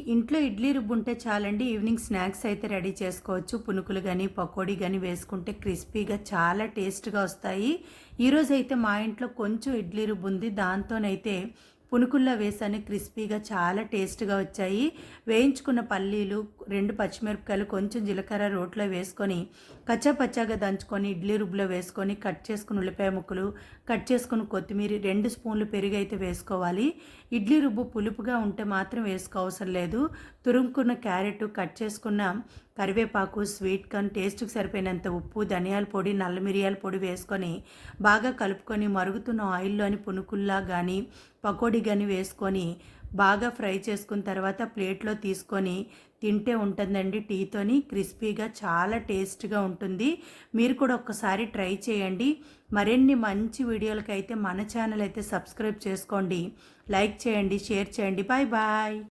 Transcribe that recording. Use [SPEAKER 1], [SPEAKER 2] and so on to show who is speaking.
[SPEAKER 1] ఇంట్లో ఇడ్లీ రుబ్బు ఉంటే చాలండి. ఈవినింగ్ స్నాక్స్ అయితే రెడీ చేసుకోవచ్చు. పునుకులు గాని, పకోడీ గాని వేసుకుంటే క్రిస్పీగా చాలా టేస్ట్‌గా వస్తాయి. ఈరోజైతే మా ఇంట్లో కొంచెం ఇడ్లీ రుబ్బు ఉంది. దాంతోనైతే పునుకుల్లా వేసాను. క్రిస్పీగా చాలా టేస్ట్‌గా వచ్చాయి. వేయించుకున్న పల్లీలు, 2 పచ్చిమిరపకాయలు, కొంచెం జీలకర్ర రోట్లో వేసుకొని కచ్చాపచ్చాగా దంచుకొని ఇడ్లీ రుబ్బులో వేసుకొని కట్ చేసుకున్న ఉల్లిపాయ ముక్కలు, కట్ చేసుకున్న కొత్తిమీర, 2 స్పూన్లు పెరుగు అయితే వేసుకోవాలి. ఇడ్లీ రుబ్బు పులుపుగా ఉంటే మాత్రం వేసుకోవసరం లేదు. తురుముకున్న క్యారెట్, కట్ చేసుకున్న కరివేపాకు, స్వీట్ కార్న్, టేస్ట్‌కి సరిపోయినంత ఉప్పు, ధనియాల పొడి, నల్ల మిరియాల పొడి వేసుకొని బాగా కలుపుకొని మరుగుతున్న ఆయిల్‌లోని పునుకుల్లా గానీ, పకోడీ గానీ వేసుకొని బాగా ఫ్రై చేసుకున్న తర్వాత ప్లేట్‌లో తీసుకొని తింటే ఉంటుందండి టీతోని. క్రిస్పీగా చాలా టేస్ట్‌గా ఉంటుంది. మీరు కూడా ఒక్కసారి ట్రై చేయండి. మరిన్ని మంచి వీడియోలకైతే మన ఛానల్ అయితే సబ్స్క్రైబ్ చేసుకోండి. లైక్ చేయండి, షేర్ చేయండి. Bye bye.